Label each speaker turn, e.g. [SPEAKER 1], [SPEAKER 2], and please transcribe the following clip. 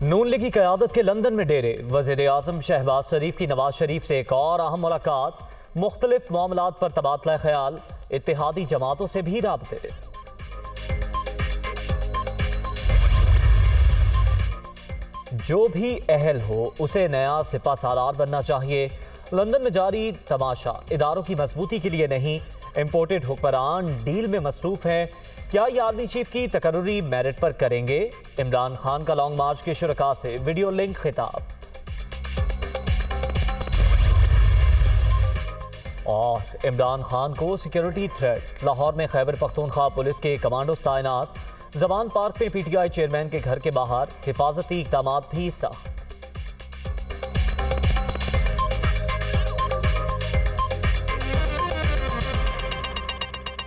[SPEAKER 1] नून league की क़यादत के London में डेरे। वज़ीर आज़म शहबाज शरीफ की नवाज शरीफ से एक और अहम मुलाकात। मुख्तलिफ मामलात पर तबादला ख्याल। इत्तेहादी जमातों से भी राब्ते। जो भी अहल हो उसे नया सिपा सालार बनना चाहिए। लंदन में जारी तमाशा इदारों की मजबूती के लिए नहीं, इम्पोर्टेड हुक्मरान डील में मसरूफ है। क्या ये आर्मी चीफ की तकर्रुरी मेरिट पर करेंगे? इमरान खान का लॉन्ग मार्च के शुरका से वीडियो लिंक खिताब। और इमरान खान को सिक्योरिटी थ्रेट। लाहौर में खैबर पख्तूनख्वा पुलिस के कमांडोज तैनात। जबान पार्क में पीटीआई चेयरमैन के घर के बाहर हिफाजती इक़दामात भी सख्त।